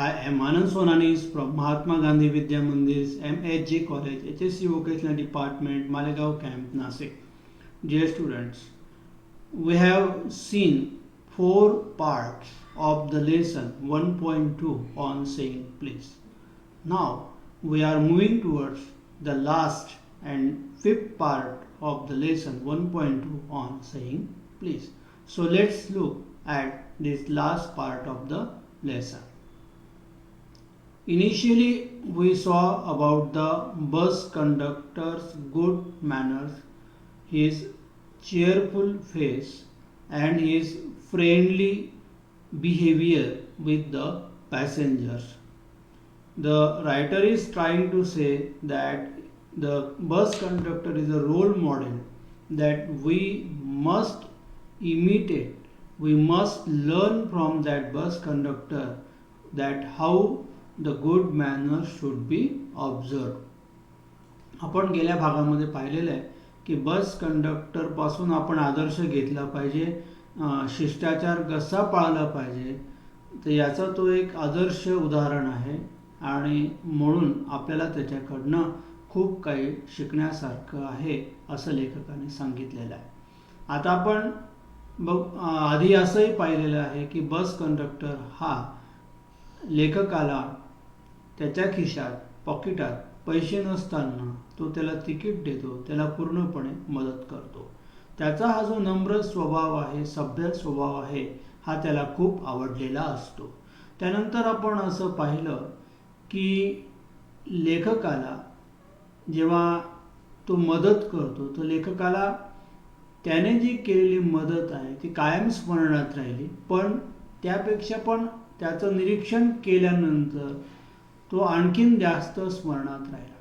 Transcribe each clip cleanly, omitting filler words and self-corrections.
I am Anand Sonanis from Mahatma Gandhi Vidya Mandir's MHG College, HSC Vocational Department, Malegaon Camp, Nasik. Dear students, we have seen 4 parts of the lesson 1.2 on saying please. Now we are moving towards the last and 5th part of the lesson 1.2 on saying please. So let's look at this last part of the lesson. Initially, we saw about the bus conductor's good manners, his cheerful face, and his friendly behavior with the passengers. The writer is trying to say that the bus conductor is a role model that we must imitate. We must learn from that bus conductor that how the good manners should be observed. आपण गेल्या भागामध्ये पाहिलेलं आहे की bus conductor पासून आपण आदर्श घेतला पाहिजे, शिष्टाचार कसा पाळला पाहिजे, तर याचा तो एक आदर्श उदाहरण आहे आणि म्हणून आपल्याला त्याच्याकडनं खूप काही शिकण्यासारखं आहे असं लेखकाने सांगितलेलं आहे. आता आपण आधी असंही पाहिलेलं आहे की बस कंडक्टर हा लेखकाला त्याच्या खिशात पॉकेटात पैसे नसताना तो त्याला तिकीट देतो, त्याला पूर्णपणे मदत करतो. त्याचा हा जो नम्र स्वभाव आहे, सभ्य स्वभाव आहे, हा त्याला खूप आवडलेला असतो. त्यानंतर आपण असं पाहिलं की लेखकाला जेव्हा तो मदत करतो तर लेखकाला त्याने जी केलेली मदत आहे ती कायम स्मरणात राहिली, पण त्यापेक्षा पण त्याचं निरीक्षण केल्यानंतर तो आणखीन जास्त स्मरणात राहिला.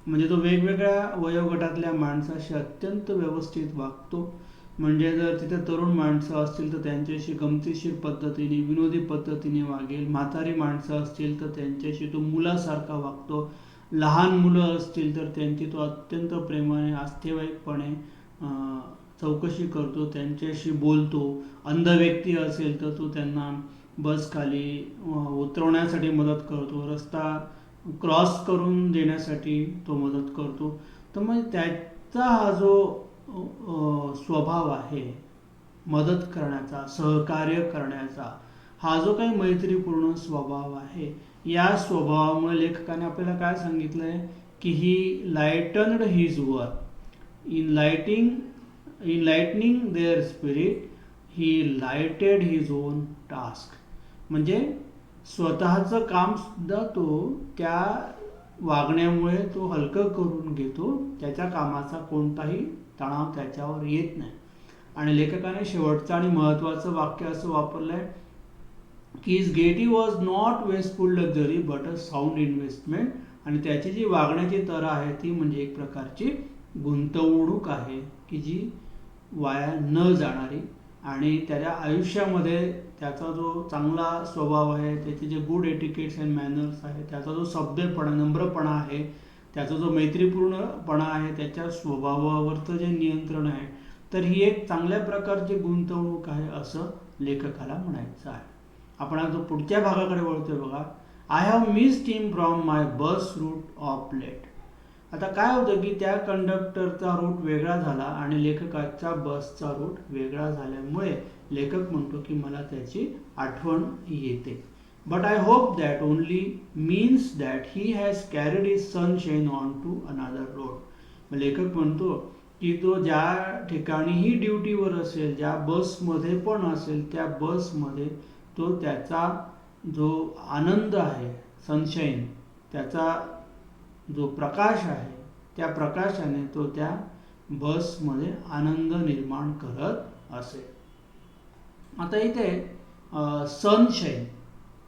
म्हणजे तो वेगवेगळ्या वयोगटातल्या माणसाशी अत्यंत व्यवस्थित वागतो. म्हणजे जर तिथे तरुण माणसं असतील तर त्यांच्याशी गमतीशीर पद्धतीने, विनोदी पद्धतीने वागेल. म्हातारी माणसं असतील तर त्यांच्याशी तो मुलासारखा वागतो. लहान मुलं असतील तर त्यांची तो अत्यंत प्रेमाने, आस्थेवाईकपणे चौकशी करतो, त्यांच्याशी बोलतो. अंध व्यक्ती असेल तर तो त्यांना बस खाली उतरवण्यासाठी मदत करतो, रस्ता क्रॉस करून देण्यासाठी तो मदत करतो. तर मग त्याचा हा जो स्वभाव आहे मदत करण्याचा, सहकार्य करण्याचा, हा जो काही मैत्रीपूर्ण स्वभाव आहे, या स्वभावामुळे लेखकाने आपल्याला काय सांगितलं आहे की he lightened his work in lightening their spirit he lighted his own task. म्हणजे स्वतःचं काम सुद्धा तो त्या वागण्यामुळे तो हलकं करून घेतो, त्याच्या कामाचा कोणताही तणाव त्याच्यावर येत नाही. आणि लेखकाने शेवटचं आणि महत्त्वाचं वाक्य असं वापरलं आहे की his Getty was not wasteful luxury but a sound investment. आणि त्याची जी वागण्याची तऱ्हा आहे ती म्हणजे एक प्रकारची गुंतवणूक आहे की जी वाया न जाणारी. आणि त्याच्या आयुष्यामध्ये त्याचा जो चांगला स्वभाव आहे, त्याचे जे गुड एटिकेट्स अँड मॅनर्स आहे, त्याचा जो सभ्यपणा, नम्रपणा आहे, त्याचा जो मैत्रीपूर्णपणा आहे, त्याच्या स्वभावावरचं जे नियंत्रण आहे, तर ही एक चांगल्या प्रकारची गुंतवणूक आहे असं लेखकाला म्हणायचं आहे. आपण आता पुढच्या भागाकडे वळतोय बघा. I have missed him from my bus route of late. आता काय होतं की त्या कंडक्टरचा रूट वेगळा झाला आणि लेखकाचा बसचा रूट वेगळा झाल्यामुळे लेखक म्हणतो की मला त्याची आठवण येते. But I hope that only means that he has carried his sunshine on to another road. लेखक म्हणतो की तो ज्या ठिकाणीही ड्युटीवर असेल, ज्या बसमध्ये पण असेल, त्या बसमध्ये तो त्याचा जो आनंद आहे, सनशाईन, त्याचा जो प्रकाश आहे, त्या प्रकाशाने तो त्या बसमध्ये आनंद निर्माण करत असे. आता इथे सनशाईन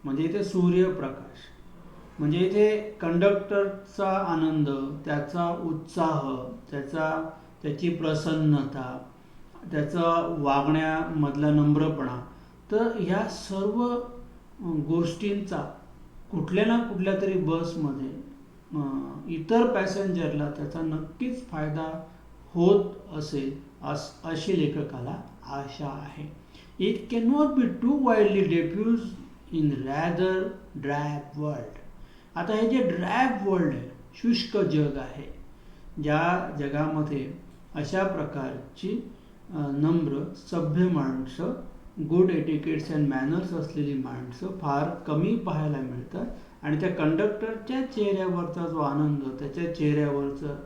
म्हणजे इथे सूर्यप्रकाश, म्हणजे इथे कंडक्टरचा आनंद, त्याचा उत्साह, त्याची प्रसन्नता, त्याचा वागण्यामधला नम्रपणा, तर ह्या सर्व गोष्टींचा कुठल्या ना कुठल्या तरी बसमध्ये इतर पॅसेंजरला त्याचा नक्कीच फायदा होत असेल अशी लेखकाला आशा आहे. It can not be too widely diffused in rather drab world. आता हे जे ड्रॅब वर्ल्ड आहे, शुष्क जग आहे, ज्या जगामध्ये अशा प्रकारची नम्र सभ्य माणसं, गुड एटिकेट्स अँड मॅनर्स असलेली माणसं फार कमी पाहायला मिळतात. आणि त्या कंडक्टरच्या चेहऱ्यावरचा जो आनंद, त्याच्या चेहऱ्यावरचं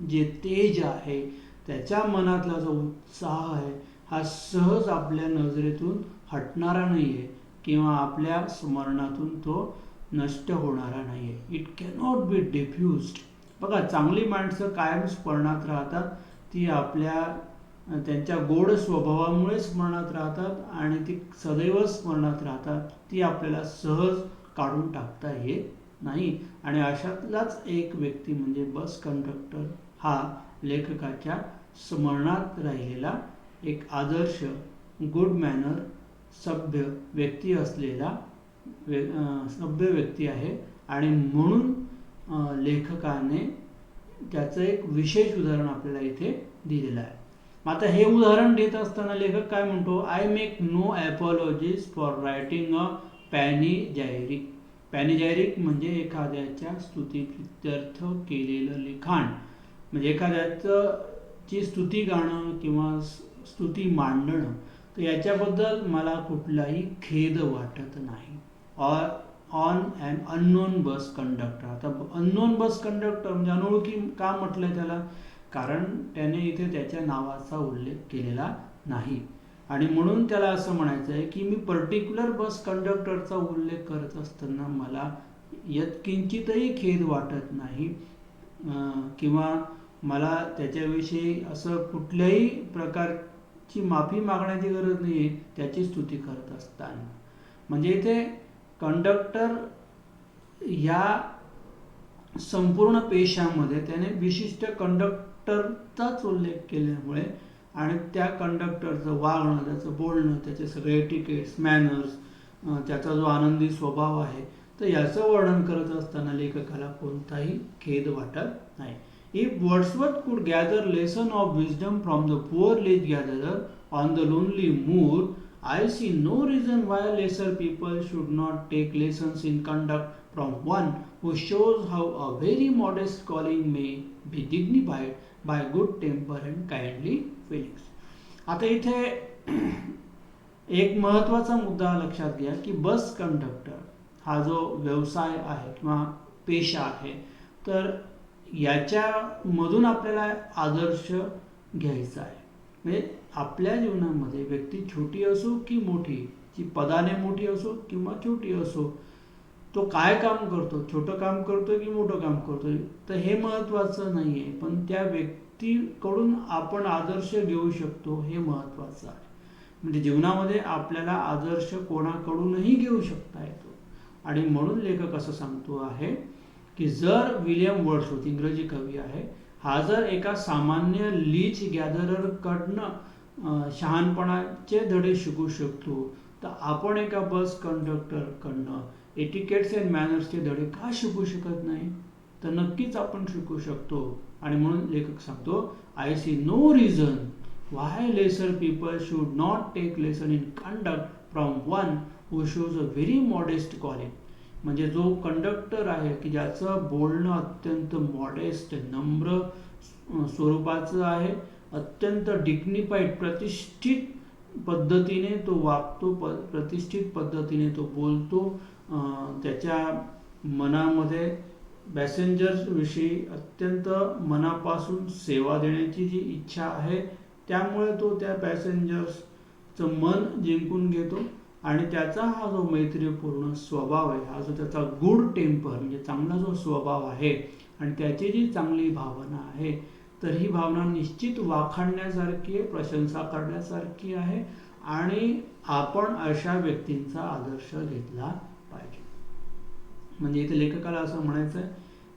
जे तेज आहे, त्याच्या मनातला जो उत्साह आहे, हा सहज आपल्या नजरेतून हटणारा नाही आहे किंवा आपल्या स्मरणातून तो नष्ट होणारा नाही आहे. It cannot be diffused. बघा, चांगली माणसं कायम स्मरणात राहतात. ती आपल्या त्यांच्या गोड स्वभावामुळे स्मरणात राहतात आणि ती सदैव स्मरणात राहतात. ती आपल्याला सहज काढून टाकता येत नाही. आणि अशातलाच एक व्यक्ती म्हणजे बस कंडक्टर हा लेखकाच्या स्मरणात राहिलेला एक आदर्श, गुड मॅनर, सभ्य व्यक्ती असलेला सभ्य व्यक्ती आहे. आणि म्हणून लेखकाने त्याचं एक विशेष उदाहरण आपल्याला इथे दिलेलं आहे. आता हे उदाहरण देत असताना लेखक काय म्हणतो, I make no apologies for writing a panegyric. Panegyric म्हणजे एखाद्याच्या स्तुतीप्रित्यर्थ केलेलं लिखाण, म्हणजे एखाद्याची स्तुती गाणं किंवा स्तुती मांडणं. तर याच्याबद्दल मला कुठलाही खेद वाटत नाही. On an unknown bus conductor. आता अननोन बस कंडक्टर म्हणजे अनोळखी का म्हटलं त्याला, कारण त्याने इथे त्याच्या नावाचा उल्लेख केलेला नाही. आणि म्हणून त्याला असं म्हणायचं आहे की मी पर्टिक्युलर बस कंडक्टरचा उल्लेख करत असताना मला यत्किंचितही खेद वाटत नाही किंवा मला त्याच्याविषयी असं कुठल्याही प्रकारची माफी मागण्याची गरज नाही आहे त्याची स्तुती करत असताना. म्हणजे इथे कंडक्टर या संपूर्ण पेशामध्ये त्याने विशिष्ट कंडक्टरचाच उल्लेख केल्यामुळे आणि त्या कंडक्टरचं वागणं, त्याचं बोलणं, त्याचे सगळे एटिकेट्स, मॅनर्स, त्याचा जो आनंदी स्वभाव आहे, तर याचं वर्णन करत असताना लेखकाला कोणताही खेद वाटत नाही. If Wordsworth could gather lesson of wisdom from the poor leech gatherer on the lonely moor, I see no reason why lesser people should not take lessons in conduct from one who shows how a very modest calling may be dignified by good temper and kindly feelings. आता इथे एक महत्त्वाचा मुद्दा लक्षात घ्या की bus conductor हा जो व्यवसाय आहे किंवा पेशा आहे, तर याच्यामधून आपल्याला आदर्श घ्यायचा आहे. म्हणजे आपल्या जीवनामध्ये व्यक्ती छोटी असो की मोठी, जी पदाने मोठी असो किंवा छोटी असो, तो काय काम करतो, छोटं काम करतो की मोठं काम करतो, तर हे महत्त्वाचं नाही आहे. पण त्या व्यक्तीकडून आपण आदर्श घेऊ शकतो हे महत्त्वाचं आहे. म्हणजे जीवनामध्ये आपल्याला आदर्श कोणाकडूनही घेऊ शकता येतो. आणि म्हणून लेखक असं सांगतो आहे की जर विलियम वर्ड्सवर्थ, इंग्रजी कवी आहे, हा जर एका सामान्य लीच गॅदररकडनं शहाणपणाचे धडे शिकू शकतो, तर आपण एका बस कंडक्टरकडनं एटिकेट्स अँड मॅनर्सचे धडे का शिकू शकत नाही? तर नक्कीच आपण शिकू शकतो. आणि म्हणून लेखक सांगतो, I see no reason why lesser people should not take lesson in conduct from one who shows a very modest quality. म्हणजे जो कंडक्टर आहे की ज्याचं बोलणं अत्यंत मॉडेस्ट, नम्र स्वरूपाचं आहे, अत्यंत डिग्निफाईड, प्रतिष्ठित पद्धतीने तो वागतो, प्रतिष्ठित पद्धतीने तो बोलतो, त्याच्या मनामध्ये पॅसेंजर्स विषयी अत्यंत मनापासून सेवा देण्याची जी इच्छा आहे, त्यामुळे तो त्या पॅसेंजर्सचं मन जिंकून घेतो. आणि त्याचा हा जो मैत्रीपूर्ण स्वभाव आहे, हा जो त्याचा गुड टेम्पर म्हणजे चांगला जो स्वभाव आहे आणि त्याची जी चांगली भावना आहे, तर ही भावना निश्चित वाखाणण्यासारखी आहे, प्रशंसा करण्यासारखी आहे. आणि आपण अशा व्यक्तींचा आदर्श घेतला पाहिजे. म्हणजे इथे लेखकाला असं म्हणायचं आहे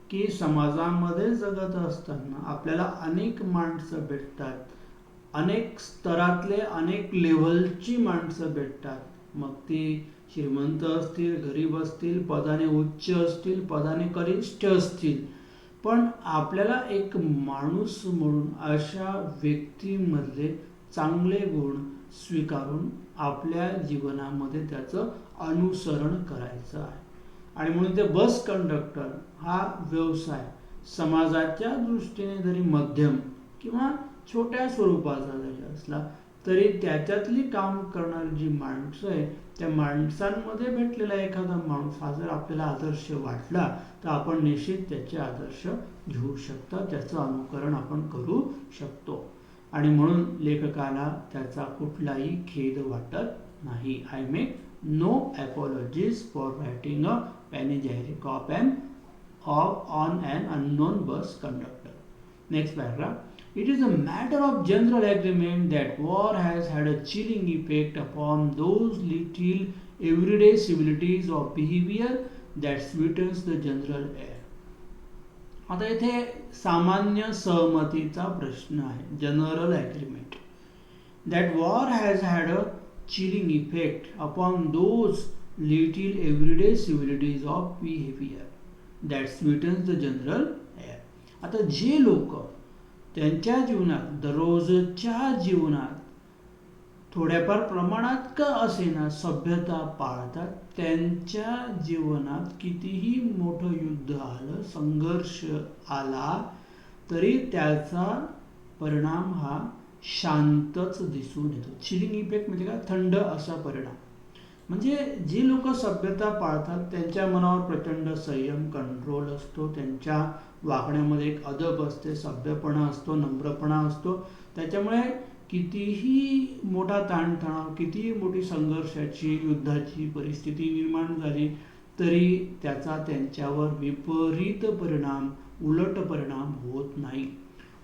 की समाजामध्ये जगत असताना आपल्याला अनेक माणसं भेटतात, अनेक स्तरातले, अनेक लेव्हलची माणसं भेटतात. मग ती श्रीमंत असतील, गरीब असतील, पदाने उच्च असतील, पदाने कनिष्ठ असतील, पण आपल्याला एक माणूस म्हणून अशा व्यक्तीमधले चांगले गुण स्वीकारून आपल्या जीवनामध्ये त्याचं अनुसरण करायचं आहे. आणि म्हणून ते बस कंडक्टर हा व्यवसाय समाजाच्या दृष्टीने जरी मध्यम किंवा छोट्या स्वरूपाचा जरी असला तरी त्याच्यातली काम करणारी जी माणसं आहे त्या माणसांमध्ये भेटलेला एखादा माणूस हा जर आपल्याला आदर्श वाटला तर आपण निश्चित त्याचे आदर्श घेऊ शकतो, त्याचं अनुकरण आपण करू शकतो. आणि म्हणून लेखकाला त्याचा कुठलाही खेद वाटत नाही. I make no apologies for writing a panegyric on an unknown bus conductor. Next paragraph. It is a matter of general agreement that war has had a chilling effect upon those little everyday civilities of behavior that sweetens the general air. आता इथे सामान्य सहमतीचा प्रश्न आहे. General agreement that war has had a chilling effect upon those little everyday civilities of behavior that sweetens the general air. आता जे लोक त्यांच्या जीवनात दररोजच्या जीवनात थोड्याफार प्रमाणात का असेना सभ्यता पाळतात त्यांच्या जीवनात कितीही मोठं युद्ध आलं, संघर्ष आला तरी त्याचा परिणाम हा शांतच दिसून येतो. चिलिंग इफेक्ट म्हणजे काय? थंड असा परिणाम. म्हणजे जी लोक सभ्यता पाळतात त्यांच्या मनावर प्रचंड संयम, कंट्रोल असतो, त्यांच्या वागण्यामध्ये एक अदब असते, सभ्यपणा असतो, नम्रपणा असतो. त्याच्यामुळे कितीही मोठा ताणतणाव, कितीही मोठी संघर्षाची, युद्धाची परिस्थिती निर्माण झाली तरी त्याचा त्यांच्यावर विपरीत परिणाम, उलट परिणाम होत नाही.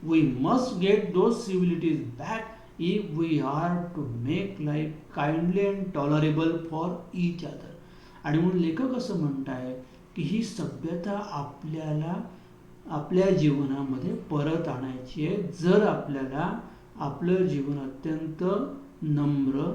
We must get those civilities back if we are to make life kindly and tolerable for each other. आणि म्हणून लेखक असं म्हणताय की ही सभ्यता आपल्याला आपल्या जीवनामध्ये परत आणायची आहे जर आपल्याला आपलं जीवन अत्यंत नम्र,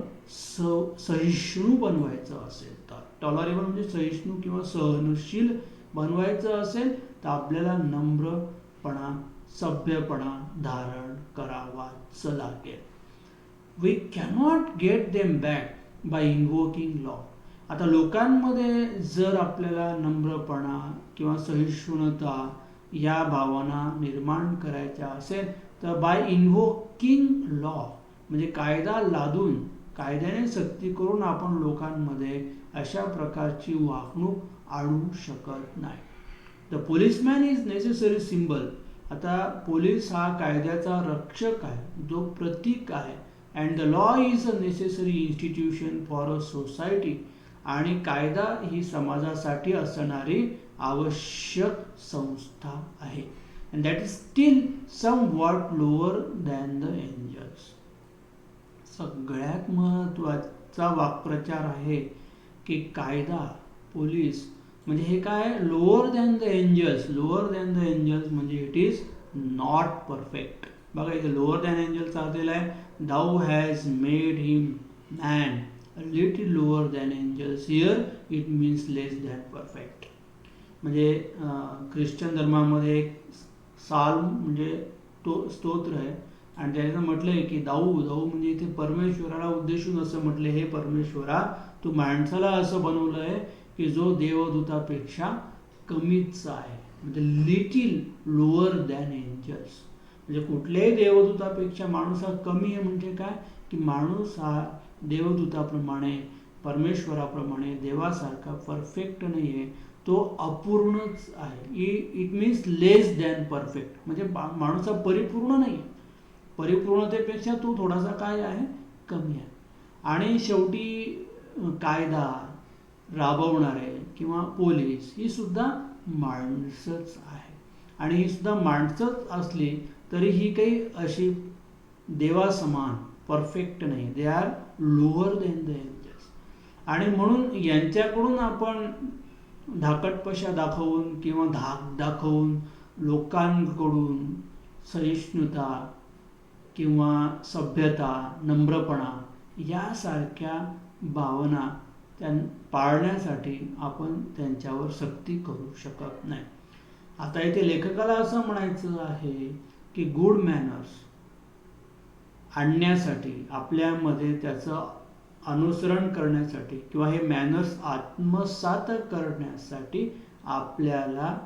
सहिष्णू बनवायचं असेल तर. टॉलरेबल म्हणजे सहिष्णू किंवा सहनशील बनवायचं असेल तर आपल्याला नम्रपणा, सभ्यपणा धारण करावाच लागेल. We cannot get them back by invoking law. आता लोकांमध्ये जर आपल्याला नम्रपणा किंवा सहिष्णुता या भावना निर्माण करायच्या असेल तर बाय इन्व्होकिंग लॉ म्हणजे कायदा लादून, कायद्याने सक्ती करून आपण लोकांमध्ये अशा प्रकारची वागणूक आणू शकत नाही. The policeman is necessary symbol. आता पोलीस हा कायद्याचा रक्षक आहे, जो प्रतीक आहे. And the law is a necessary institution for a society. आणि कायदा ही समाजासाठी असणारी आवश्यक संस्था आहे. And that is still somewhat lower than the angels. सगळ्यात महत्त्वाचा वाक्प्रचार आहे की कायदा, पोलीस म्हणजे हे काय? Lower than the angels. Lower than the angels म्हणजे इट इज नॉट परफेक्ट. बघा इथे लोअर दॅन एंजल्सचा अर्थ दिला आहे, thou has made him man a little lower than angels. Here it means less than perfect. म्हणजे ख्रिश्चन धर्मामध्ये एक साल्म म्हणजे तो स्तोत्र आहे आणि त्याने म्हटलं आहे की दाऊ म्हणजे इथे परमेश्वराला उद्देशून असं म्हटलं, हे परमेश्वरा तू माणसाला असं बनवलं आहे की जो देवदूतापेक्षा कमीच आहे. म्हणजे लिटिल लोअर दॅन एंजल्स म्हणजे कुठल्याही देवदूतापेक्षा माणूस हा कमी आहे. म्हणजे काय की माणूस हा देवदूताप्रमाणे, परमेश्वराप्रमाणे, देवासारखा परफेक्ट नाही आहे, तो अपूर्णच आहे. It means less than perfect म्हणजे माणूस हा परिपूर्ण नाही, परिपूर्णतेपेक्षा तो थोडासा काय आहे? कमी आहे. आणि शेवटी कायदा राबवणारे किंवा पोलीस ही सुद्धा माणसंच आहे. आणि ही सुद्धा माणसंच असली तरी ही काही अशी देवासमान परफेक्ट नाही. They are lower than the angels. आणि म्हणून यांच्याकडून आपण धाकटपशा दाखवून किंवा धाक दाखवून लोकांकडून सहिष्णुता किंवा सभ्यता, नम्रपणा यासारख्या भावना पाळण्यासाठी आपण त्यांच्यावर सक्ती करू शकत नाही. आता इथे लेखकाला असं म्हणायचं आहे की गुड मॅनर्स आणण्यासाठी आपल्यामध्ये त्याचं अनुसरण करण्यासाठी किंवा हे मॅनर्स आत्मसात करण्यासाठी आपल्याला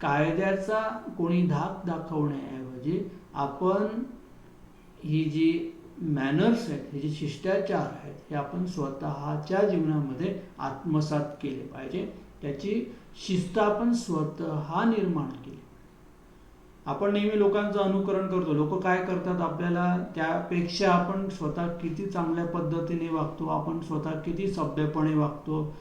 कायद्याचा कोणी धाक दाखवण्याऐवजी आपण ही जी मॅनर्स आहेत, हे जे शिष्टाचार आहेत, हे आपण स्वतःच्या जीवनामध्ये आत्मसात केले पाहिजे. त्याची शिस्त आपण स्वतः निर्माण केली. आपण नेहमी लोकांचं अनुकरण करतो. लोक काय करतात, आपल्याला त्यापेक्षा आपण स्वतः किती चांगल्या पद्धतीने वागतो, आपण स्वतः किती सभ्यपणे वागतो,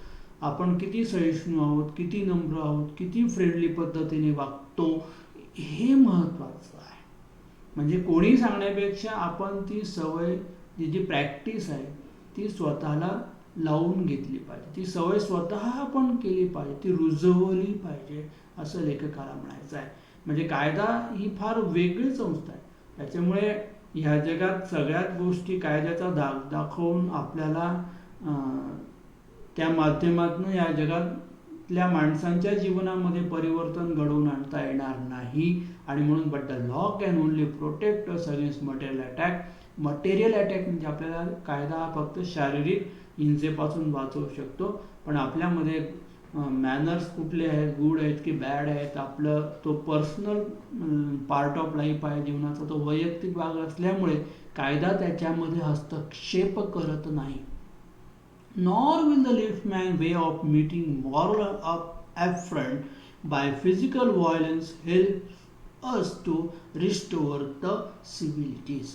आपण किती सहिष्णू आहोत, किती नम्र आहोत, किती फ्रेंडली पद्धतीने वागतो, हे महत्त्वाचं आहे. म्हणजे कोणी सांगण्यापेक्षा आपण ती सवय, जी प्रॅक्टिस आहे, ती स्वतःला लावून घेतली पाहिजे. ती सवय स्वतः आपण केली पाहिजे, ती रुजवली पाहिजे, असं लेखकाला म्हणायचं आहे. म्हणजे कायदा ही फार वेगळी संस्था आहे. त्याच्यामुळे ह्या जगात सगळ्याच गोष्टी कायद्याचा धाक दाखवून आपल्याला त्या माध्यमातून या जगातल्या माणसांच्या जीवनामध्ये परिवर्तन घडवून आणता येणार नाही. आणि म्हणून but the law can only protect us against material attack. Material attack म्हणजे आपल्याला कायदा हा फक्त शारीरिक हिंसेपासून वाचवू शकतो, पण आपल्यामध्ये मॅनर्स कुठले आहेत, गुड आहेत की बॅड आहेत, आपलं तो पर्सनल पार्ट ऑफ लाईफ आहे जीवनाचा, तो वैयक्तिक भाग असल्यामुळे कायदा त्याच्यामध्ये हस्तक्षेप करत नाही. Nor will the liftman way of meeting moral affront by physical violence help us to restore the civilities.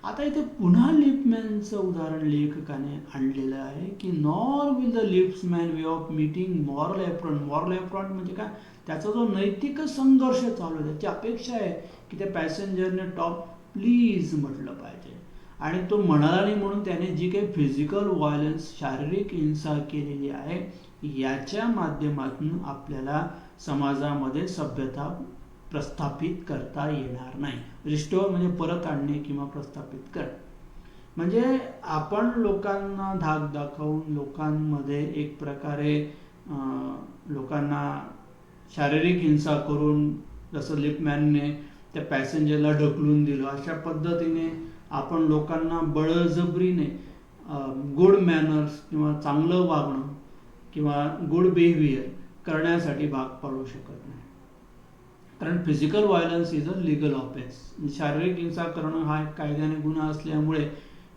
आता इथे पुन्हा लिफ्टमॅनचं उदाहरण लेखकाने आणलेलं आहे की nor will the liftman way of meeting moral affront. Moral affront म्हणजे काय, त्याचा जो नैतिक संघर्ष चालू आहे, त्याची अपेक्षा आहे की त्या पॅसेंजरने टॉप प्लीज म्हटलं पाहिजे, आणि तो म्हणाला नाही म्हणून त्याने जी काही फिजिकल व्हायलन्स, शारीरिक हिंसा केलेली आहे, याच्या माध्यमातून आपल्याला समाजामध्ये सभ्यता प्रस्थापित करता येणार नाही. रिस्टोअर म्हणजे परत आणणे किंवा प्रस्थापित करणे. म्हणजे आपण लोकांना धाक दाखवून, लोकांमध्ये एक प्रकारे लोकांना शारीरिक हिंसा करून, जसं लिफ्टमॅनने त्या पॅसेंजरला ढकलून दिलं, अशा पद्धतीने आपण लोकांना बळजबरीने गुड मॅनर्स किंवा चांगलं वागणं किंवा गुड बिहेवियर करण्यासाठी भाग पाडू शकत नाही. कारण physical violence is a legal offence. शारीरिक हिंसा करणं हा एक कायद्याने गुन्हा असल्यामुळे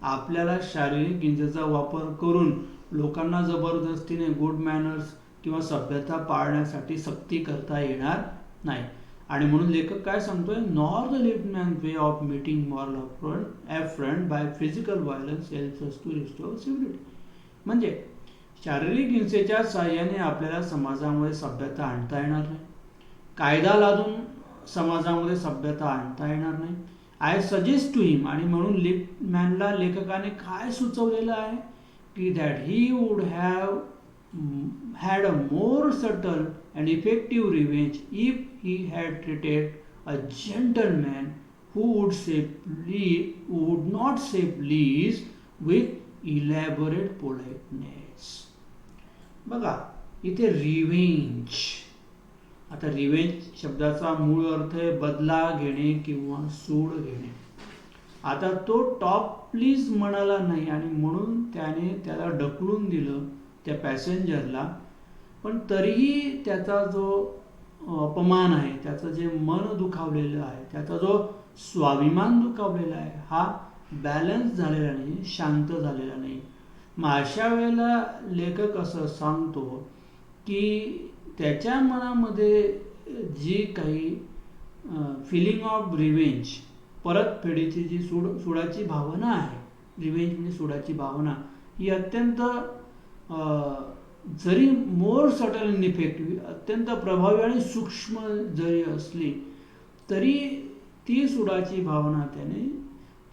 आपल्याला शारीरिक हिंसेचा वापर करून लोकांना जबरदस्तीने गुड मॅनर्स किंवा सभ्यता पाळण्यासाठी सक्ती करता येणार नाही. आणि म्हणून लेखक काय सांगतोय, nor the liftman way of meeting moral affront by physical violence helps us to restore civility. म्हणजे शारीरिक हिंसेच्या साहाय्याने आपल्याला समाजामध्ये सभ्यता आणता येणार नाही, कायदा लादून समाजामध्ये सभ्यता आणता येणार नाही. आय सजेस्ट टू हिम, आणि म्हणून लिफ्टमॅनला लेखकाने काय सुचवलेलं आहे की that he would have had a more subtle and effective revenge if he had treated a gentleman who would not say please with elaborate politeness. बघा इथे रिव्हेंज. आता रिव्हेंज शब्दाचा मूळ अर्थ आहे बदला घेणे किंवा सूड घेणे. आता तो टॉप प्लीज म्हणाला नाही आणि म्हणून त्याने त्याला ढकलून दिलं त्या पॅसेंजरला, पण तरीही त्याचा जो अपमान आहे, त्याचं जे मन दुखावलेलं आहे, त्याचा जो स्वाभिमान दुखावलेला आहे, हा बॅलन्स झालेला नाही, शांत झालेला नाही. मग अशा वेळेला लेखक असं सांगतो की त्याच्या मनामध्ये जी काही फिलिंग ऑफ रिव्हेंज, परतफेडीची जी सुडाची भावना आहे, रिव्हेंज म्हणजे सुडाची भावना, ही अत्यंत जरी मोर सटल अँड इफेक्टिव्ह, अत्यंत प्रभावी आणि सूक्ष्म जरी असली तरी ती सुडाची भावना त्याने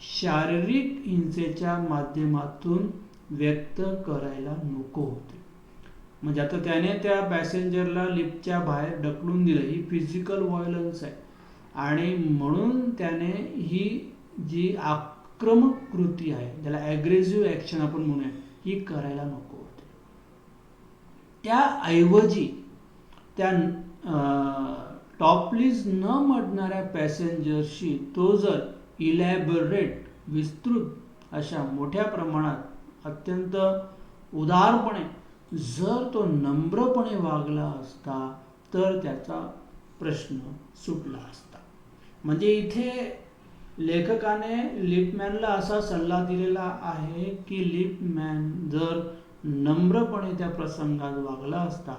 शारीरिक हिंसेच्या माध्यमातून व्यक्त करायला नको होते. म्हणजे आता त्याने त्या पॅसेंजरला लिफ्टच्या बाहेर ढकलून दिलं, ही फिजिकल व्हायलन्स आहे, आणि म्हणून त्याने ही जी आक्रमक कृती आहे, ज्याला ॲग्रेसिव्ह ॲक्शन आपण म्हणूया, ही करायला नको होते. त्याऐवजी त्या टॉपलीज न म्हणणाऱ्या पॅसेंजरशी तो जर इलॅबोरेट, विस्तृत अशा मोठ्या प्रमाणात अत्यंत उदारपणे जर तो नम्रपणे वागला असता तर त्याचा प्रश्न सुटला असता. म्हणजे इथे लेखकाने लिपमॅनला असा सल्ला दिलेला आहे की लिपमॅन जर नम्रपणे त्या प्रसंगात वागला असता,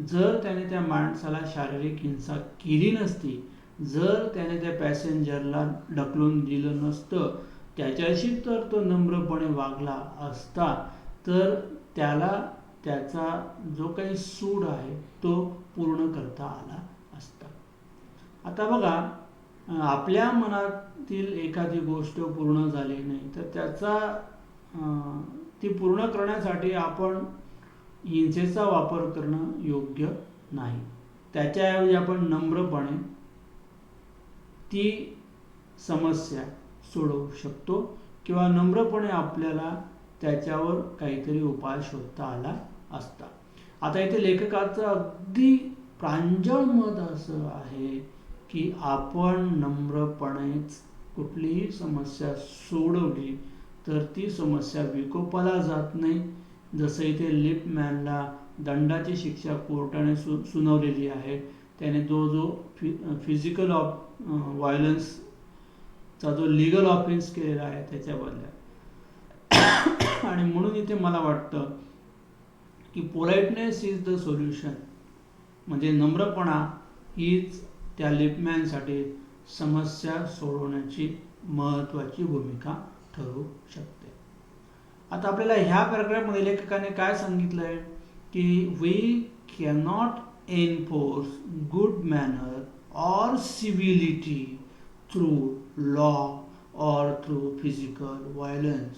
जर त्याने त्या माणसाला शारीरिक हिंसा केली नसती, जर त्याने त्या पॅसेंजरला ढकलून दिलं नसतं, त्याच्याशी तर तो नम्रपणे वागला असता तर त्याला त्याचा जो काही सूड आहे तो पूर्ण करता आला असता. आता बघा, आपल्या मनातील एखादी गोष्ट पूर्ण झाली नाही तर ती पूर्ण करण्यासाठी आपण हिंसेचा वापर करणं योग्य नाही. त्याच्याऐवजी आपण नम्रपणे ती समस्या सोडवू शकतो किंवा नम्रपणे आपल्याला त्याच्यावर काहीतरी उपाय शोधता आला असता. आता इथे लेखकाचं अगदी प्रांजळ मत असं आहे की आपण नम्रपणेच कुठलीही समस्या सोडवली तर ती समस्या विकोपाला जात नाही. जसं इथे लिपमॅनला दंडाची शिक्षा कोर्टाने सुनावलेली आहे, त्याने जो फिजिकल व्हायलन्सचा जो लिगल ऑफेन्स केलेला आहे त्याच्या बदल्यात. आणि म्हणून इथे मला वाटतं की पोलाइटनेस इज द सोल्युशन, म्हणजे नम्रपणा हीच त्या लिपमॅनसाठी समस्या सोडवण्याची महत्त्वाची भूमिका ठरू शकते. आता आपल्याला ह्या पॅराग्राफमध्ये लेखकाने काय सांगितलं आहे की we cannot enforce good manner और सिव्हिलिटी थ्रू लॉ और थ्रू फिजिकल व्हायलन्स.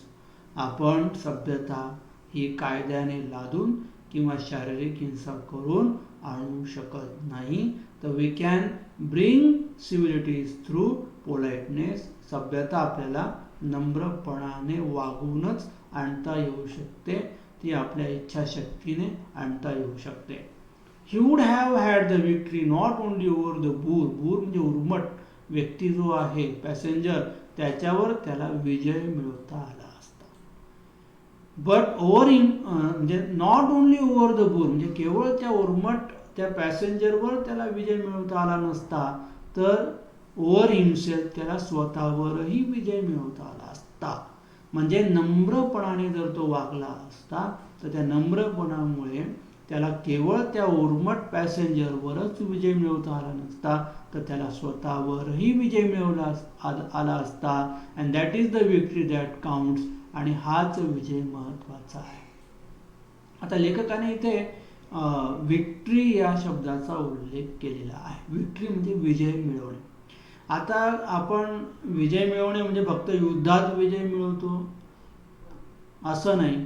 आपण सभ्यता ही कायद्याने लादून किंवा शारीरिक हिंसा करून आणू शकत नाही. तर we can bring civilities through politeness. सभ्यता आपल्याला नम्रपणाने वागूनच आणता येऊ शकते, ती आपल्या इच्छाशक्तीने आणता येऊ शकते. He would have had the victory not only over the boor. Boor म्हणजे उर्मट व्यक्ती जो आहे, पॅसेंजर, त्याच्यावर त्याला विजय मिळवता आला असता. बट ओव्हर म्हणजे नॉट ओनली ओव्हर द बूर, म्हणजे केवळ त्या उर्मट त्या पॅसेंजरवर त्याला विजय मिळवता आला नसता, तर ओव्हर हिमसेल्फ, त्याला स्वतःवरही विजय मिळवता आला असता. म्हणजे नम्रपणाने जर तो वागला असता तर त्या नम्रपणामुळे त्याला केवळ त्या उर्मट पॅसेंजरवरच विजय मिळवता आला नसता, तर त्याला स्वतःवरही विजय मिळवला आला असता. And that is the victory that counts. आणि हाच विजय महत्त्वाचा आहे. आता लेखकाने इथे विक्ट्री या शब्दाचा उल्लेख केलेला आहे. विक्ट्री म्हणजे विजय मिळवणे. आता आपण विजय मिळवणे म्हणजे फक्त युद्धात विजय मिळवतो असं नाही,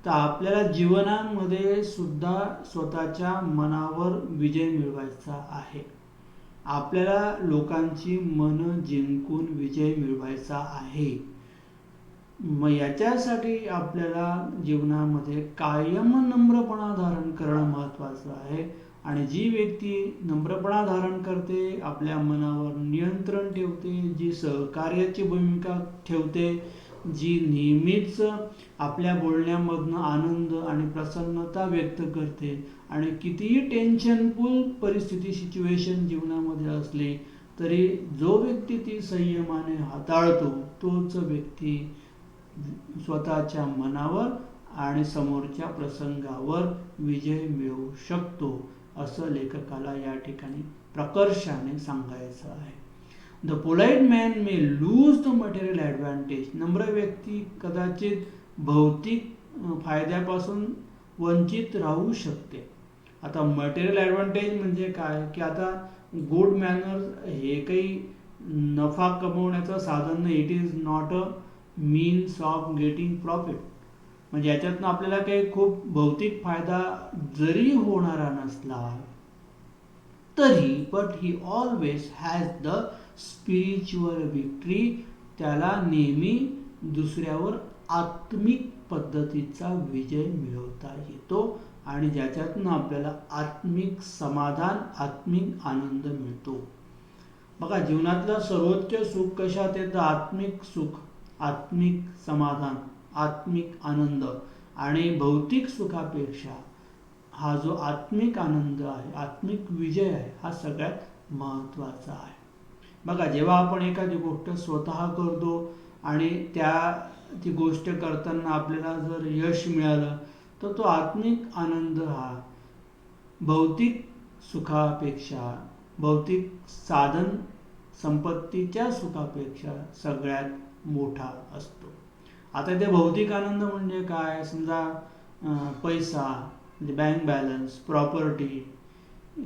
तर आपल्याला जीवनामध्ये सुद्धा स्वतःच्या मनावर विजय मिळवायचा आहे. आपल्याला लोकांची मन जिंकून विजय मिळवायचा आहे. मग याच्यासाठी आपल्याला जीवनामध्ये कायम नम्रपणा धारण करणं महत्त्वाचं आहे. आणि जी व्यक्ती नम्रपणा धारण करते, आपल्या मनावर नियंत्रण ठेवते, जी सहकार्याची भूमिका ठेवते, जी नेहमीच आपल्या बोलण्यामधनं आनंद आणि प्रसन्नता व्यक्त करते आणि कितीही टेन्शनफुल परिस्थिती सिच्युएशन जीवनामध्ये असली तरी जो व्यक्ती ती संयमाने हाताळतो तोच व्यक्ती स्वतःच्या मनावर आणि समोरच्या प्रसंगावर विजय मिळवू शकतो, असं लेखकाला या ठिकाणी प्रकर्षाने सांगायचं आहे. The polite man may lose the material advantage. नम्र व्यक्ती कदाचित भौतिक फायद्यापासून वंचित राहू शकते. आता मटेरियल ॲडव्हान्टेज म्हणजे काय की आता गुड मॅनर्स हे काही नफा कमवण्याचं साधन नाही. It is not a means of getting profit. म्हणजे याच्यातनं आपल्याला काही खूप भौतिक फायदा जरी होणारा नसला तरी but he always has the spiritual victory. त्याला नेहमी दुसऱ्यावर आत्मिक पद्धतीचा विजय मिळवता येतो आणि ज्याच्यातनं आपल्याला आत्मिक समाधान, आत्मिक आनंद मिळतो. बघा, जीवनातलं सर्वोच्च सुख कशात येतं? आत्मिक सुख, आत्मिक समाधान, आत्मिक आनंद आणि भौतिक सुखापेक्षा हा जो आत्मिक आनंद आहे, आत्मिक विजय आहे, हा सगळ्यात महत्त्वाचा आहे. बघा, जेव्हा आपण एखादी गोष्ट स्वतः करतो आणि ती गोष्ट करताना आपल्याला जर यश मिळालं तर तो आत्मिक आनंद हा भौतिक सुखापेक्षा, भौतिक साधन संपत्तीच्या सुखापेक्षा सगळ्यात मोठा असतो. आता ते भौतिक आनंद म्हणजे काय? समजा पैसा, म्हणजे बँक बॅलन्स, प्रॉपर्टी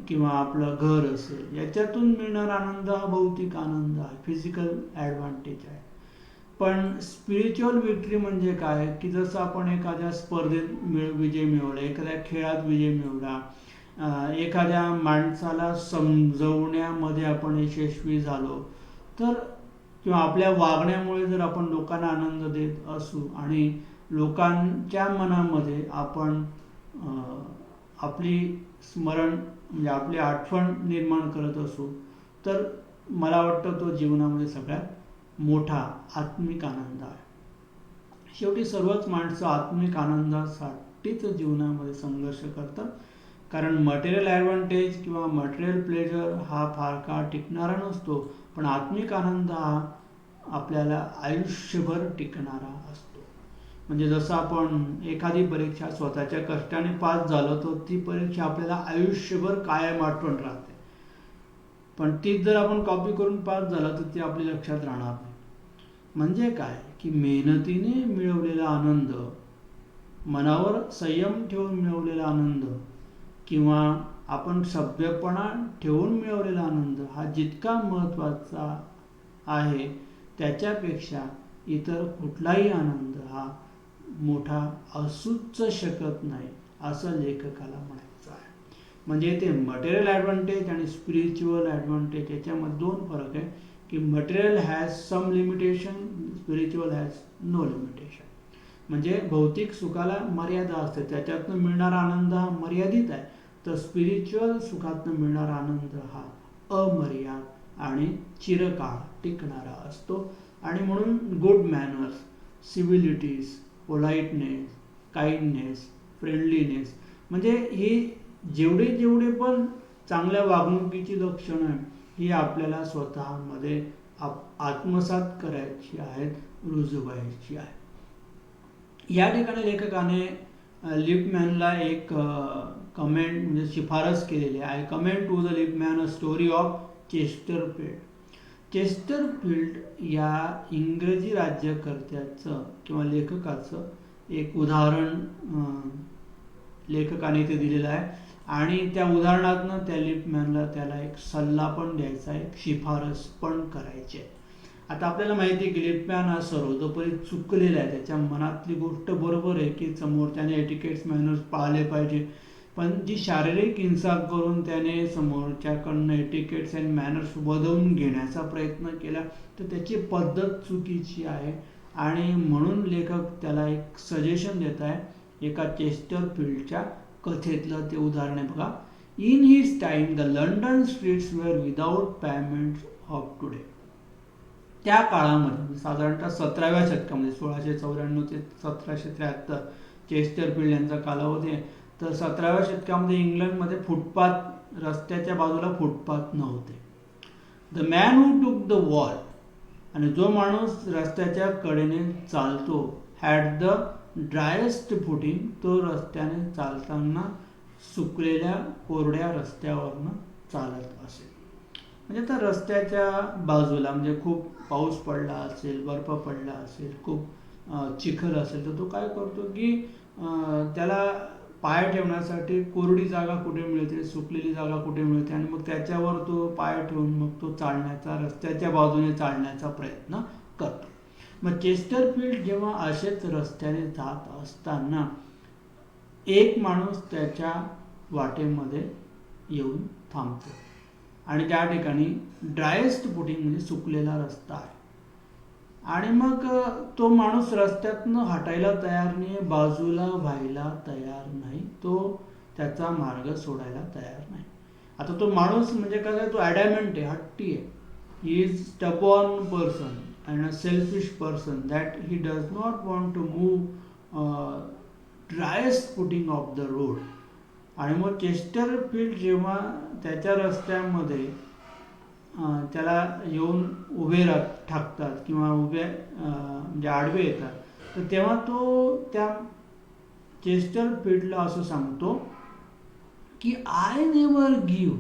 किंवा आपलं घर असेल, याच्यातून मिळणारा आनंद हा भौतिक आनंद आहे, फिजिकल ॲडव्हान्टेज आहे. पण स्पिरिच्युअल विक्ट्री म्हणजे काय? की जसं आपण एखाद्या स्पर्धेत विजय मिळवला, एखाद्या खेळात विजय मिळवला, एखाद्या माणसाला समजवण्यामध्ये आपण यशस्वी झालो, तर किंवा आपल्या वागण्यामुळे जर आपण लोकांना आनंद देत असू आणि लोकांच्या मनामध्ये आपण आपली स्मरण म्हणजे आपली आठवण निर्माण करत असू, तर मला वाटतं तो जीवनामध्ये सगळ्यात मोठा आत्मिक आनंद आहे. शेवटी सर्वच माणसं आत्मिक आनंदासाठीच जीवनामध्ये संघर्ष करतात, कारण मटेरियल ॲडव्हान्टेज किंवा मटेरियल प्लेजर हा फार काळ टिकणारा नसतो, पण आत्मिक आनंद हा आपल्याला आयुष्यभर टिकणारा असतो. म्हणजे जसं आपण एखादी परीक्षा स्वतःच्या कष्टाने पास झालो तर ती परीक्षा आपल्याला आयुष्यभर कायम आठवण राहते, पण तीच जर आपण कॉपी करून पास झाला तर ती आपल्या लक्षात राहणार नाही. म्हणजे काय? की मेहनतीने मिळवलेला आनंद, मनावर संयम ठेवून मिळवलेला आनंद किंवा आपण सभ्यपणा ठेवून मिळवलेला आनंद हा जितका महत्त्वाचा आहे त्याच्यापेक्षा इतर कुठलाही आनंद हा मोठा असूच शकत नाही, असं लेखकाला म्हणायचं आहे. म्हणजे ते मटेरियल ॲडव्हान्टेज आणि स्पिरिच्युअल ॲडव्हान्टेज याच्यामध्ये दोन फरक आहे, की material has some limitation, spiritual has no limitation. म्हणजे भौतिक सुखाला मर्यादा असते, त्याच्यातनं मिळणारा आनंद हा मर्यादित आहे, तर स्पिरिच्युअल सुखातनं मिळणारा आनंद हा अमर्याद आणि चिरकाळ टिकणारा असतो. आणि म्हणून good manners, civilities, politeness, kindness, friendliness म्हणजे ही जेवढे पण चांगल्या वागणुकीची लक्षणं आहे, ही आपल्याला स्वतःमध्ये आत्मसात करायची आहेत, रुजवायची आहे. या ठिकाणी लेखकाने लिपमॅनला एक कमेंट म्हणजे शिफारस केलेली आहे. I commend to the liftman a story of Chesterfield. Chesterfield या इंग्रजी राज्यकर्त्याचं किंवा लेखकाचं एक उदाहरण लेखकाने इथे दिलेलं आहे आणि त्या उदाहरणातनं त्या लिपमॅनला त्याला एक सल्ला पण द्यायचा आहे, एक शिफारस पण करायची आहे. आता आपल्याला माहिती आहे की लिपमॅन हा सर्वतोपरी चुकलेला आहे, त्याच्या मनातली गोष्ट बरोबर आहे की समोर त्याने एटिकेट्स मॅनर्स पाळले पाहिजे, पण जी शारीरिक हिंसा करून त्याने समोरच्याकडनं एटिकेट्स अँड मॅनर्स वदवून घेण्याचा प्रयत्न केला तर त्याची पद्धत चुकीची आहे. आणि म्हणून लेखक त्याला एक सजेशन देत आहे, एका चेस्टरफील्डच्या कथेतलं ते उदाहरण आहे बघा. In his time the London streets were without payment of today. त्या काळामध्ये साधारणतः 17व्या शतकामध्ये 1694 ते 1773 चेस्टरफील्ड यांचा कालावधी आहे, तर 17व्या शतकामध्ये इंग्लंडमध्ये फुटपाथ, रस्त्याच्या बाजूला फुटपाथ नव्हते. The man who took the wall, आणि जो माणूस रस्त्याच्या कडेने चालतो, हॅड द ड्रायेस्ट फुटिंग, तो रस्त्याने चालताना सुकलेल्या कोरड्या रस्त्यावरनं चालत असेल. म्हणजे तर रस्त्याच्या बाजूला म्हणजे खूप पाऊस पडला असेल, बर्फ पडला असेल, खूप चिखल असेल, तर तो काय करतो की त्याला पाय ठेवण्यासाठी कोरडी जागा कुठे मिळते, सुकलेली जागा कुठे मिळते, आणि मग त्याच्यावर तो पाय ठेवून मग तो चालण्याचा, रस्त्याच्या बाजूने चालण्याचा प्रयत्न करतो. मग चेस्टरफील्ड जेव्हा असेच रस्त्याने जात असताना एक माणूस त्याच्या वाटेमध्ये येऊन थांबतो आणि त्या ठिकाणी ड्रायेस्ट फुटिंग म्हणजे सुकलेला रस्ता आहे, आणि मग तो माणूस रस्त्यातनं हटायला तयार नाही, बाजूला व्हायला तयार नाही, तो त्याचा मार्ग सोडायला तयार नाही. आता तो माणूस म्हणजे काय, तो ॲडॅमंट आहे, हट्टी आहे, he is stubborn person, and a selfish person that he does not want to move driest footing of the road. आणि मग चेस्टरफील्ड जेव्हा त्याच्या रस्त्यामध्ये त्याला येऊन उभे ठाकतात किंवा म्हणजे आडवे येतात, तर तेव्हा तो त्या चेस्टरफील्डला असं सांगतो की I never give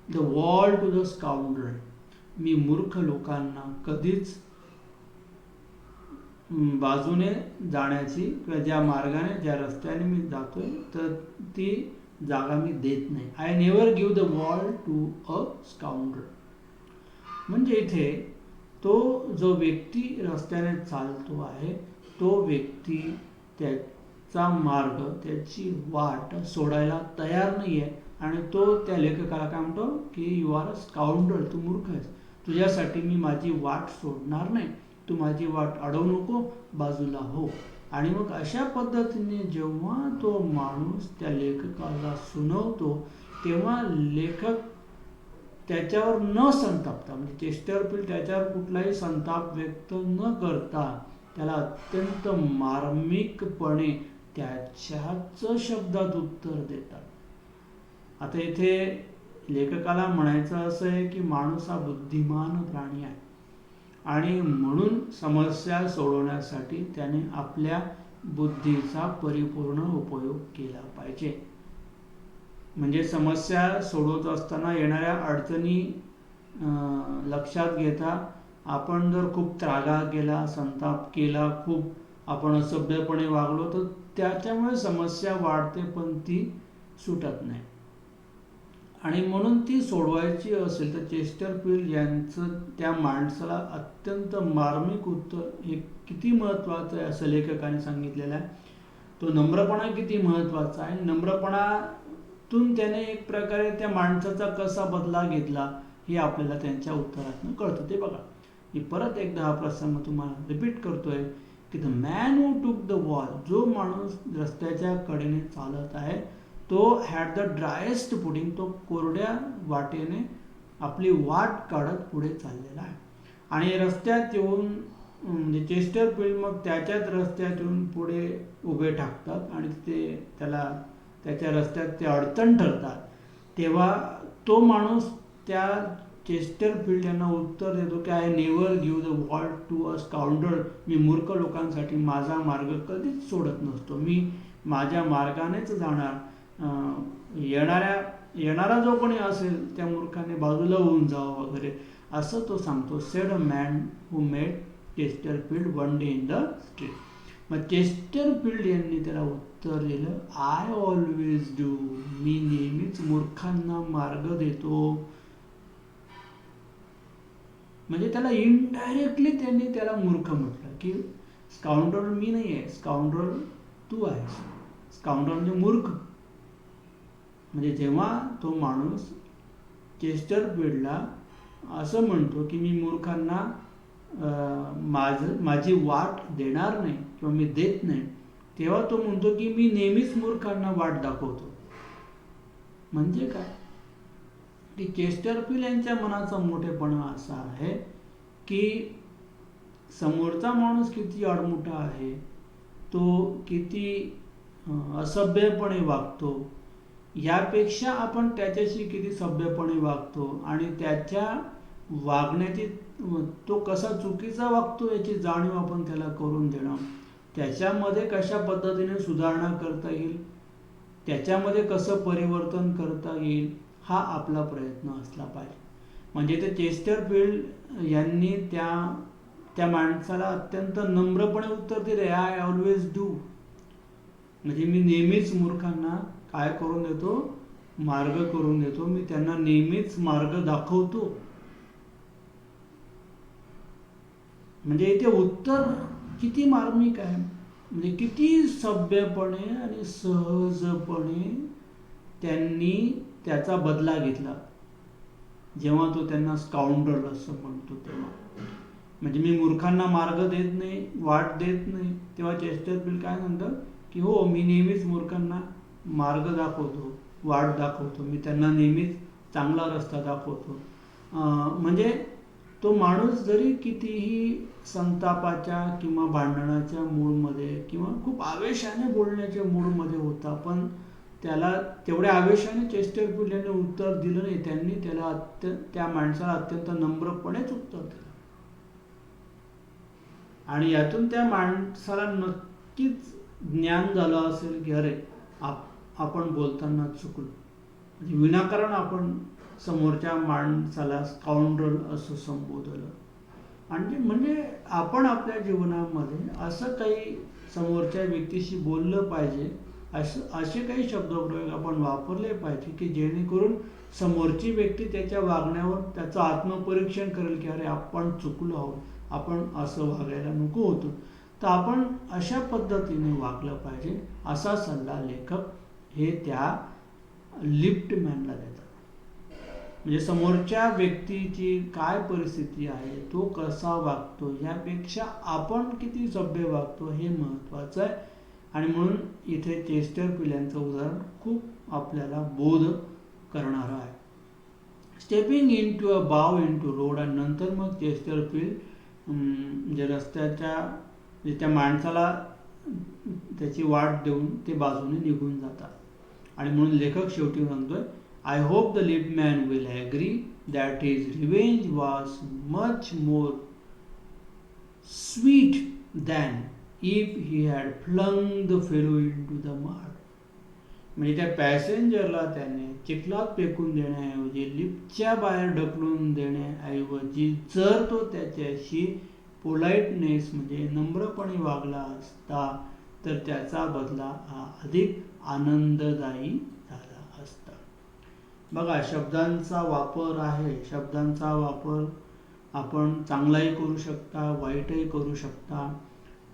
the wall to the scoundrel. मी मूर्ख लोकांना कधीच बाजूने जाण्याची किंवा ज्या मार्गाने ज्या रस्त्याने मी जातोय तर ती जागा मी देत नाही. I never give the wall to a scoundrel. म्हणजे इथे तो जो व्यक्ती रस्त्याने चालतो आहे तो व्यक्ती त्याचा मार्ग त्याची वाट सोडायला तयार नाही आहे आणि तो त्या लेखकाला काय म्हणतो की यू आर अ स्काउंडरल, तू मूर्ख आहेस, तुझ्यासाठी मी माझी वाट सोडणार नाही, तू माझी वाट अडवू नको, बाजूला हो. आणि मग अशा पद्धतीने जेव्हा तो माणूस त्या लेखकाला सुनावतो तेव्हा लेखक त्याच्यावर न संतापता, म्हणजे चेस्टरफील्ड त्याच्यावर कुठलाही संताप व्यक्त न करता त्याला अत्यंत मार्मिकपणे त्याच्याच शब्दात उत्तर देतात. आता इथे लेखकाला म्हणायचं असं आहे की माणूस हा बुद्धिमान प्राणी आहे आणि म्हणून समस्या सोडवण्यासाठी त्याने आपल्या बुद्धीचा परिपूर्ण उपयोग केला पाहिजे. म्हणजे समस्या सोडवत असताना येणाऱ्या अडचणी लक्षात घेता आपण जर खूप त्रागा केला, संताप केला, खूप आपण असभ्यपणे वागलो तर त्याच्यामुळे समस्या वाढते पण ती सुटत नाही. आणि म्हणून ती सोडवायची असेल तर चेस्टरफील्ड यांचं त्या माणसाला अत्यंत मार्मिक उत्तर हे किती महत्त्वाचं आहे असं लेखकाने सांगितलेलं आहे. तो नम्रपणा किती महत्त्वाचा आहे, नम्रपणातून त्याने एक प्रकारे त्या माणसाचा कसा बदला घेतला हे आपल्याला त्यांच्या उत्तरातून कळतं. ते बघा, मी परत एकदा हा प्रसंग तुम्हाला रिपीट करतोय की the man who took the wall, जो माणूस रस्त्याच्या कडेने चालत आहे तो हॅड द ड्रायेस्ट फुटिंग, तो कोरड्या वाटेने आपली वाट काढत पुढे चाललेला आहे. आणि रस्त्यात येऊन म्हणजे चेस्टरफील्ड मग त्याच्याच रस्त्यात येऊन पुढे उभे ठाकतात आणि ते त्याला त्याच्या रस्त्यात ते अडचण ठरतात. तेव्हा तो माणूस त्या चेस्टरफील्ड यांना उत्तर देतो की I never give the wall to a scoundrel. मी मूर्ख लोकांसाठी माझा मार्ग कधीच सोडत नसतो, मी माझ्या मार्गानेच जाणार. येणारा जो कोणी असेल त्या मूर्खाने बाजूला होऊन जावं वगैरे असं तो सांगतो. Said a man who met Chesterfield one day in the street. मग चेस्टरफील्ड यांनी त्याला उत्तर दिलं आय ऑलवेज डू, मी नेहमीच मूर्खांना मार्ग देतो. म्हणजे त्याला इनडायरेक्टली त्यांनी त्याला मूर्ख म्हटलं की स्काउंडरल मी नाही आहे, स्काउंडरल तू आहेस. स्काउंडरल म्हणजे मूर्ख. म्हणजे जेव्हा तो माणूस चेस्टरफील्डला असं म्हणतो की मी मूर्खांना माझी वाट देणार नाही किंवा मी देत नाही, तेव्हा तो म्हणतो की मी नेहमीच मूर्खांना वाट दाखवतो. म्हणजे काय की चेस्टरफील्ड यांच्या मनाचा मोठेपणा असा आहे की समोरचा माणूस किती आडमुठा आहे, तो किती असभ्यपणे वागतो यापेक्षा आपण त्याच्याशी किती सभ्यपणे वागतो आणि त्याच्या वागण्याची तो कसा चुकीचा वागतो याची जाणीव आपण त्याला करून देणं, त्याच्यामध्ये कशा पद्धतीने सुधारणा करता येईल, त्याच्यामध्ये कसं परिवर्तन करता येईल हा आपला प्रयत्न असला पाहिजे. म्हणजे ते चेस्टरफील्ड यांनी त्या माणसाला अत्यंत नम्रपणे उत्तर दिले आय ऑलवेज डू. म्हणजे मी नेहमीच मूर्खांना काय करून देतो, मार्ग करून देतो, मी त्यांना नेहमीच मार्ग दाखवतो. म्हणजे इथे उत्तर किती मार्मिक आहे, म्हणजे किती सभ्यपणे आणि सहजपणे त्यांनी त्याचा बदला घेतला जेव्हा तो त्यांना स्काउंडरल असं म्हणतो तेव्हा. म्हणजे मी मूर्खांना मार्ग देत नाही, वाट देत नाही, तेव्हा चेस्टरफील्ड काय म्हणतं की हो मी नेहमीच मूर्खांना मार्ग दाखवतो, वाट दाखवतो, मी त्यांना नेहमीच चांगला रस्ता दाखवतो. म्हणजे तो माणूस जरी कितीही संतापाच्या किंवा भांडणाच्या मूडमध्ये किंवा खूप आवेशाने बोलण्याच्या मूडमध्ये होता, पण त्याला तेवढ्या आवेशाने चेस्टरफील्ड यांनी उत्तर दिलं नाही. त्यांनी त्याला त्या माणसाला अत्यंत नम्रपणेच उत्तर दिलं, आणि यातून त्या माणसाला नक्कीच ज्ञान झालं असेल की अरे आपण बोलताना चुकलो. म्हणजे विनाकारण आपण समोरच्या माणसाला स्काउंड्रल असं संबोधलं. आणि म्हणजे आपण आपल्या जीवनामध्ये असं काही समोरच्या व्यक्तीशी बोललं पाहिजे, असे काही शब्दप्रयोग आपण वापरले पाहिजे की जेणेकरून समोरची व्यक्ती त्याच्या वागण्यावर त्याचं आत्मपरीक्षण करेल की अरे आपण चुकलो आहोत, आपण असं वागायला नको होतं. तर आपण अशा पद्धतीने वागलं पाहिजे, असा सल्ला लेखक हे त्या लिफ्टमॅनला देतात. म्हणजे समोरच्या व्यक्तीची काय परिस्थिती आहे, तो कसा वागतो, यापेक्षा आपण किती सभ्य वागतो हे महत्त्वाचं आहे. आणि म्हणून इथे चेस्टरफील्ड यांचं उदाहरण खूप आपल्याला बोध करणारं आहे. Stepping in to a bow in to road, आणि नंतर मग चेस्टरफील्ड म्हणजे रस्त्याच्या म्हणजे त्या माणसाला त्याची वाट देऊन ते बाजूने निघून जातात. आणि म्हणून लेखक शेवटी म्हणतोय, I hope the liftman will agree that his revenge was much more sweet than if he had flung the fellow in to the mud. म्हणजे त्या पॅसेंजरला त्याने चिखलात फेकून देण्याऐवजी, लिफ्टच्या बाहेर ढकलून देण्याऐवजी जर तो त्याच्याशी पोलाइटनेस म्हणजे नम्रपणे वागला असता तर त्याचा बदला हा अधिक आनंददायी झाला असता. बघा, शब्दांचा वापर आहे. शब्दांचा वापर आपण चांगलाही करू शकता, वाईटही करू शकता,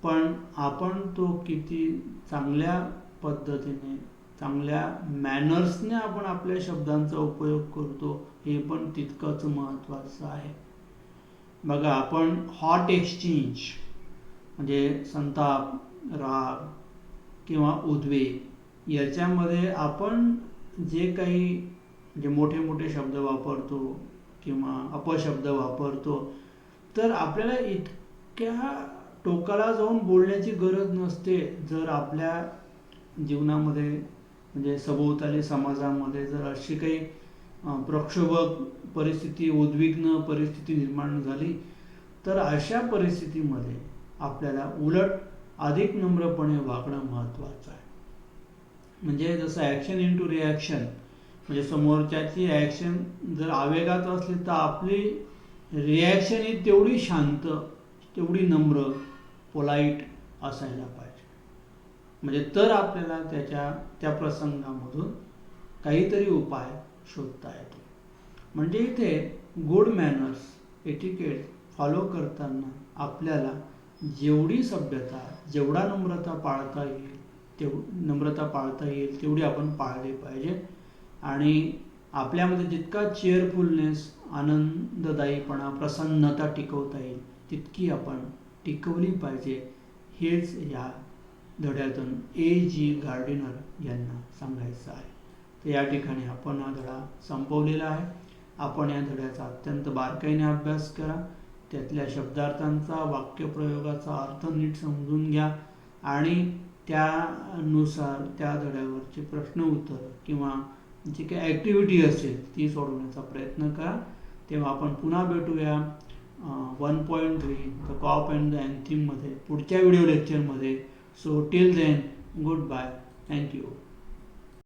पण आपण तो किती चांगल्या पद्धतीने, चांगल्या मॅनर्सने आपण आपल्या शब्दांचा उपयोग करतो हे पण तितकंच महत्त्वाचं आहे. बघा, आपण हॉट एक्सचेंज म्हणजे संताप, राग किंवा उद्वेग याच्यामध्ये आपण जे काही म्हणजे मोठे मोठे शब्द वापरतो किंवा अपशब्द वापरतो, तर आपल्याला इतक्या टोकाला जाऊन बोलण्याची गरज नसते. जर आपल्या जीवनामध्ये म्हणजे सभोवताली समाजामध्ये जर अशी काही प्रक्षोभक परिस्थिती, उद्विग्न परिस्थिती निर्माण झाली, तर अशा परिस्थितीमध्ये आपल्याला उलट अधिक नम्रपणे वागणं महत्त्वाचं आहे. म्हणजे जसं ॲक्शन इन टू रिॲक्शन, म्हणजे समोरच्याची ॲक्शन जर आवेगात असली तर आपली रिॲक्शन ही तेवढी शांत, तेवढी नम्र, पोलाईट असायला पाहिजे. म्हणजे तर आपल्याला त्या प्रसंगामधून काहीतरी उपाय शोधता येतो. म्हणजे इथे गुड मॅनर्स, एटिकेट फॉलो करताना आपल्याला जेवढी सभ्यता, जेवढा नम्रता पाळता येईल तेवढी आपण पाळली पाहिजे. आणि आपल्यामध्ये जितका चेअरफुलनेस, आनंददायीपणा, प्रसन्नता टिकवता येईल तितकी आपण टिकवली पाहिजे. हेच या धड्यातून A.G. गार्डिनर यांना सांगायचं आहे. तर या ठिकाणी आपण हा धडा संपवलेला आहे. आपण या धड्याचा अत्यंत बारकाईने अभ्यास करा, त्यातल्या शब्दार्थांचा, वाक्यप्रयोगाचा अर्थ नीट समजून घ्या आणि त्यानुसार त्या धड्यावरचे प्रश्न उत्तर किंवा जी काही ॲक्टिव्हिटी असेल ती सोडवण्याचा प्रयत्न करा. तेव्हा आपण पुन्हा भेटूया 1.3 द कॉप अँड द अँथीममध्ये पुढच्या व्हिडिओ लेक्चरमध्ये. So till then, good bye, thank you.